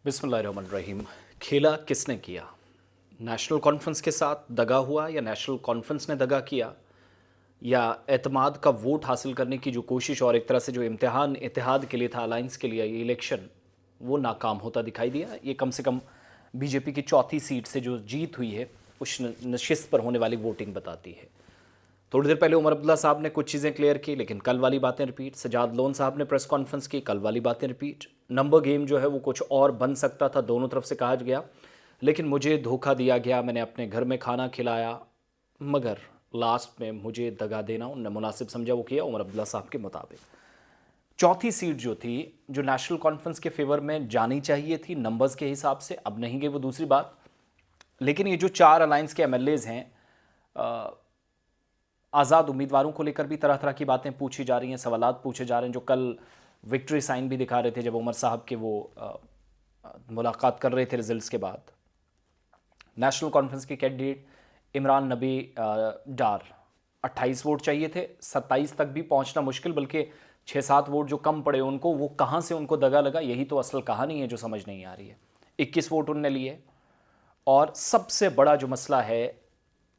बिस्मिल्लाहिर्रहमानिर्रहीम। खेला किसने किया? नेशनल कॉन्फ्रेंस के साथ दगा हुआ या नेशनल कॉन्फ्रेंस ने दगा किया या एतमाद का वोट हासिल करने की जो कोशिश और एक तरह से जो इम्तिहान इत्तेहाद के लिए था, अलायंस के लिए ये इलेक्शन, वो नाकाम होता दिखाई दिया। ये कम से कम बीजेपी की चौथी सीट से जो जीत हुई है उस नशिस्त पर होने वाली वोटिंग बताती है। थोड़ी देर पहले उमर अब्दुल्ला साहब ने कुछ चीज़ें क्लियर की, लेकिन कल वाली बातें रिपीट। सजाद लोन साहब ने प्रेस कॉन्फ्रेंस की, कल वाली बातें रिपीट। नंबर गेम जो है वो कुछ और बन सकता था, दोनों तरफ से कहा गया, लेकिन मुझे धोखा दिया गया, मैंने अपने घर में खाना खिलाया, मगर लास्ट में मुझे दगा देना उनने मुनासिब समझा, वो किया उमर अब्दुल्ला साहब के मुताबिक। चौथी सीट जो थी, जो नेशनल कॉन्फ्रेंस के फेवर में जानी चाहिए थी नंबर्स के हिसाब से, अब नहीं गई, वो दूसरी बात। लेकिन ये जो चार अलायंस के एमएलएज हैं, आज़ाद उम्मीदवारों को लेकर भी तरह तरह की बातें पूछी जा रही हैं, सवालात पूछे जा रहे हैं, जो कल विक्ट्री साइन भी दिखा रहे थे जब उमर साहब के वो मुलाकात कर रहे थे रिजल्ट्स के बाद। नेशनल कॉन्फ्रेंस के कैंडिडेट इमरान नबी डार 28 वोट चाहिए थे, 27 तक भी पहुंचना मुश्किल, बल्कि 6-7 वोट जो कम पड़े उनको, वो कहाँ से उनको दगा लगा, यही तो असल कहानी है जो समझ नहीं आ रही है। 21 वोट उनने लिए, और सबसे बड़ा जो मसला है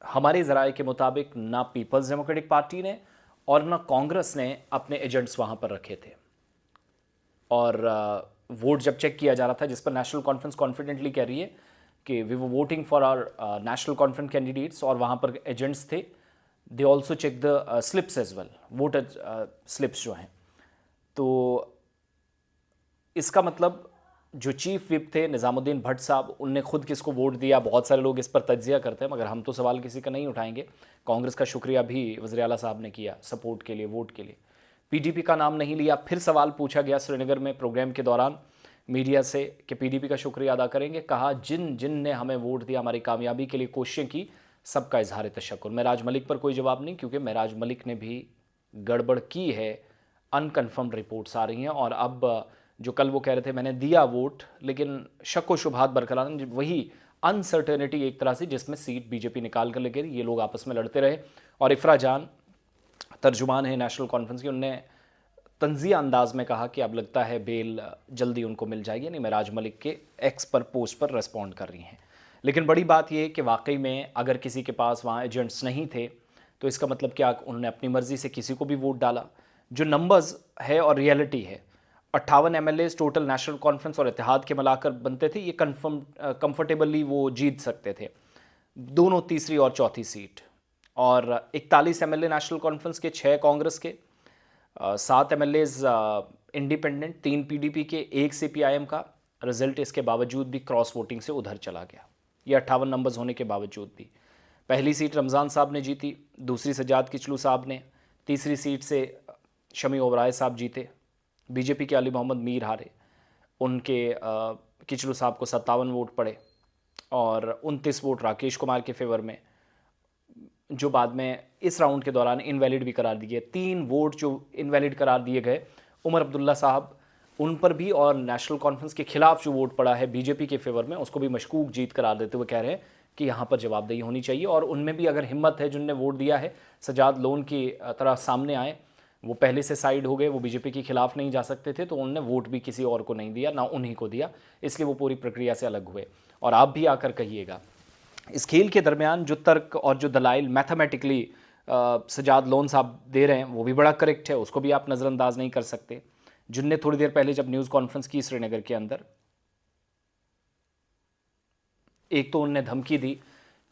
हमारे ज़राए के मुताबिक, ना पीपल्स डेमोक्रेटिक पार्टी ने और ना कांग्रेस ने अपने एजेंट्स वहाँ पर रखे थे। और वोट जब चेक किया जा रहा था, जिस पर नेशनल कॉन्फ्रेंस कॉन्फिडेंटली कह रही है कि वी वो voting for our National Conference candidates, और वहाँ पर एजेंट्स थे, they also check the slips as well, voter slips जो हैं। तो इसका मतलब जो चीफ विप थे निज़ामुद्दीन भट्ट साहब, उनने खुद किसको वोट दिया, बहुत सारे लोग इस पर तज्जिया करते हैं, मगर हम तो सवाल किसी का नहीं उठाएंगे। कांग्रेस का शुक्रिया भी वज़ीर आला साहब ने किया सपोर्ट के लिए, वोट के लिए। पीडीपी का नाम नहीं लिया। फिर सवाल पूछा गया श्रीनगर में प्रोग्राम के दौरान मीडिया से कि पीडीपी का शुक्रिया अदा करेंगे। कहा जिन जिन ने हमें वोट दिया, हमारी कामयाबी के लिए कोशिशें की, सबका इजहार तशक्कुर। महराज मलिक पर कोई जवाब नहीं, क्योंकि महराज मलिक ने भी गड़बड़ की है, अनकन्फर्म्ड रिपोर्ट्स आ रही हैं। और अब जो कल वो कह रहे थे मैंने दिया वोट, लेकिन शक व शुबहात बरकरार, वही अनसर्टेनिटी एक तरह से, जिसमें सीट बीजेपी निकाल कर लेकर ये लोग आपस में लड़ते रहे। और इफ्रा जान तर्जुमान है नेशनल कॉन्फ्रेंस की, उनने तंजिया अंदाज में कहा कि अब लगता है बेल जल्दी उनको मिल जाएगी, यानी महराज मलिक के एक्स पर पोस्ट पर रेस्पॉन्ड कर रही हैं। लेकिन बड़ी बात यह कि वाकई में अगर किसी के पास वहाँ एजेंट्स नहीं थे, तो इसका मतलब क्या, उन्होंने अपनी मर्जी से किसी को भी वोट डाला। जो नंबर्स है और रियलिटी है, 58 एमएलए टोटल नेशनल कॉन्फ्रेंस और इत्तेहाद के मिलाकर बनते थे, ये कंफर्टेबली वो जीत सकते थे दोनों तीसरी और चौथी सीट। और 41 एमएलए नेशनल कॉन्फ्रेंस के, 6 कांग्रेस के, 7 एमएलए इंडिपेंडेंट, 3 पीडीपी के, 1 सीपीआईएम का। रिजल्ट इसके बावजूद भी क्रॉस वोटिंग से उधर चला गया, ये 58 नंबर्स होने के बावजूद भी। पहली सीट रमज़ान साहब ने जीती, दूसरी सजाद किचलू साहब ने, तीसरी सीट से शमी ओबराय साहब जीते, बीजेपी के अली मोहम्मद मीर हारे, उनके किचलू साहब को 57 वोट पड़े, और 29 वोट राकेश कुमार के फेवर में, जो बाद में इस राउंड के दौरान इनवैलिड भी करार दिए। 3 वोट जो इनवैलिड करार दिए गए उमर अब्दुल्ला साहब, उन पर भी, और नेशनल कॉन्फ्रेंस के खिलाफ जो वोट पड़ा है बीजेपी के फेवर में, उसको भी मशकूक जीत करार देते हुए कह रहे हैं कि यहाँ पर जवाबदेही होनी चाहिए। और उनमें भी अगर हिम्मत है, जिनने वोट दिया है सजाद लोन की तरह सामने आए, वो पहले से साइड हो गए, वो बीजेपी के खिलाफ नहीं जा सकते थे, तो उन्होंने वोट भी किसी और को नहीं दिया, ना उन्हीं को दिया, इसलिए वो पूरी प्रक्रिया से अलग हुए। और आप भी आकर कहिएगा, इस खेल के दरमियान जो तर्क और जो दलाइल मैथमेटिकली सजाद लोन साहब दे रहे हैं, वो भी बड़ा करेक्ट है, उसको भी आप नज़रअंदाज नहीं कर सकते। जिनने थोड़ी देर पहले जब न्यूज़ कॉन्फ्रेंस की श्रीनगर के अंदर, एक तो उनने धमकी दी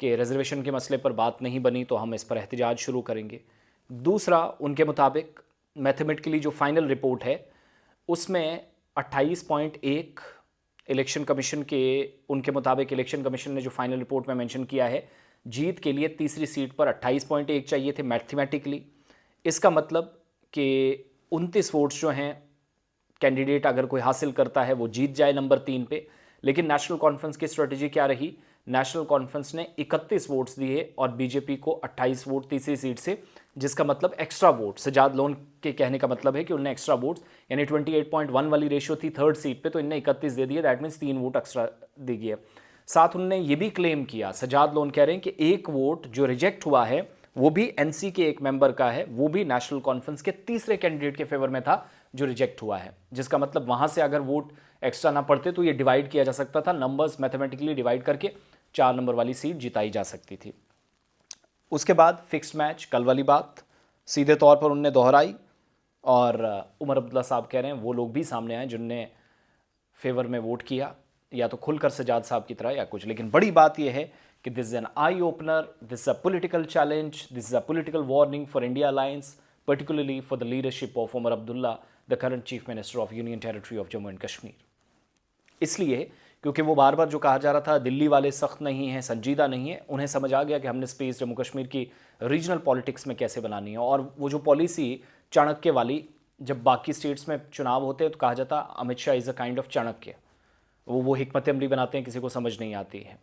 कि रिजर्वेशन के मसले पर बात नहीं बनी तो हम इस पर एहतजाज शुरू करेंगे। दूसरा, उनके मुताबिक मैथमेटिकली जो फाइनल रिपोर्ट है उसमें 28.1 इलेक्शन कमीशन के, उनके मुताबिक इलेक्शन कमीशन ने जो फाइनल रिपोर्ट में मेंशन किया है, जीत के लिए तीसरी सीट पर 28.1 चाहिए थे मैथमेटिकली। इसका मतलब कि 29 वोट्स जो हैं कैंडिडेट अगर कोई हासिल करता है वो जीत जाए नंबर 3 पे। लेकिन नेशनल कॉन्फ्रेंस की स्ट्रेटजी क्या रही, नेशनल कॉन्फ्रेंस ने 31 वोट्स दिए और बीजेपी को 28 वोट तीसरी सीट से, जिसका मतलब एक्स्ट्रा वोट, सजाद लोन के कहने का मतलब है कि उन्हें एक्स्ट्रा वोट्स, यानी 28.1 वाली रेशियो थी थर्ड सीट पे, तो इन्हें 31 दे दिए, दैट मीन्स 3 वोट एक्स्ट्रा दे दिए। साथ उन्होंने ये भी क्लेम किया, सजाद लोन कह रहे हैं कि एक वोट जो रिजेक्ट हुआ है वो भी एनसी के एक मेंबर का है, वो भी नेशनल कॉन्फ्रेंस के तीसरे कैंडिडेट के फेवर में था जो रिजेक्ट हुआ है, जिसका मतलब वहां से अगर वोट एक्स्ट्रा ना पड़ते तो ये डिवाइड किया जा सकता था, नंबर्स मैथमेटिकली डिवाइड करके 4 नंबर वाली सीट जिताई जा सकती थी। उसके बाद फिक्स्ड मैच, कल वाली बात सीधे तौर पर उनने दोहराई और उमर अब्दुल्ला साहब कह रहे हैं वो लोग भी सामने आए जिनने फेवर में वोट किया, या तो खुलकर सजाद साहब की तरह या कुछ। लेकिन बड़ी बात यह है कि this is an eye opener, this is a political challenge, this is a political warning for India alliance, particularly for the leadership of Omar Abdullah, the current Chief Minister of Union Territory of Jammu and Kashmir। इसलिए क्योंकि वो बार बार जो कहा जा रहा था दिल्ली वाले सख्त नहीं हैं, संजीदा नहीं है, उन्हें समझ आ गया कि हमने स्पेस जम्मू कश्मीर की रीजनल पॉलिटिक्स में कैसे बनानी है। और वो जो पॉलिसी चाणक्य वाली, जब बाकी स्टेट्स में चुनाव होते हैं तो कहा जाता Amit Shah is a kind of Chanakya, वो हिकमत अमली बनाते हैं, किसी को समझ नहीं आती है।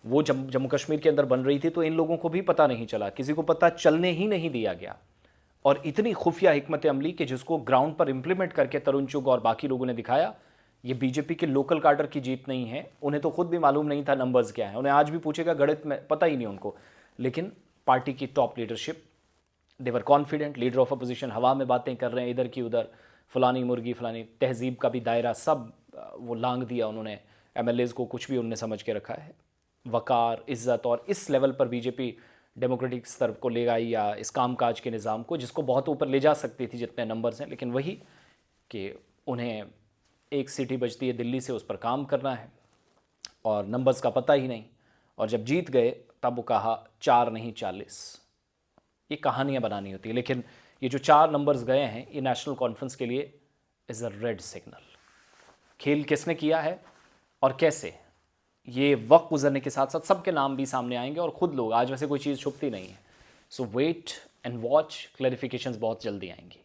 वो जब जम्मू कश्मीर के अंदर बन रही थी तो इन लोगों को भी पता नहीं चला, किसी को पता चलने ही नहीं दिया गया। और इतनी खुफिया हिकमत अमली कि जिसको ग्राउंड पर इंप्लीमेंट करके तरुण चुग और बाकी लोगों ने दिखाया, ये बीजेपी के लोकल कार्डर की जीत नहीं है। उन्हें तो खुद भी मालूम नहीं था नंबर्स क्या है, उन्हें आज भी पूछेगा गणित में पता ही नहीं उनको। लेकिन पार्टी की top leadership, they're confident, leader of opposition हवा में बातें कर रहे हैं इधर की उधर, फलानी मुर्गी फलानी, तहजीब का भी दायरा सब वो लांग दिया उन्होंने, एमएलएज को कुछ भी उन्होंने समझ के रखा है। वकार, इज्जत, और इस लेवल पर बीजेपी डेमोक्रेटिक स्तर को ले गई या इस कामकाज के निज़ाम को, जिसको बहुत ऊपर ले जा सकती थी जितने नंबर्स हैं। लेकिन वही कि उन्हें एक सिटी बजती है दिल्ली से, उस पर काम करना है और नंबर्स का पता ही नहीं। और जब जीत गए तब वो कहा 4 नहीं 40। ये कहानियाँ बनानी होती है, लेकिन ये जो 4 नंबर्स गए हैं ये नेशनल कॉन्फ्रेंस के लिए इज़ अ रेड सिग्नल। खेल किसने किया है और कैसे, ये वक्त गुजरने के साथ साथ सबके नाम भी सामने आएंगे और खुद लोग, आज वैसे कोई चीज़ छुपती नहीं है। सो वेट एंड वॉच, क्लैरिफिकेशंस बहुत जल्दी आएंगी।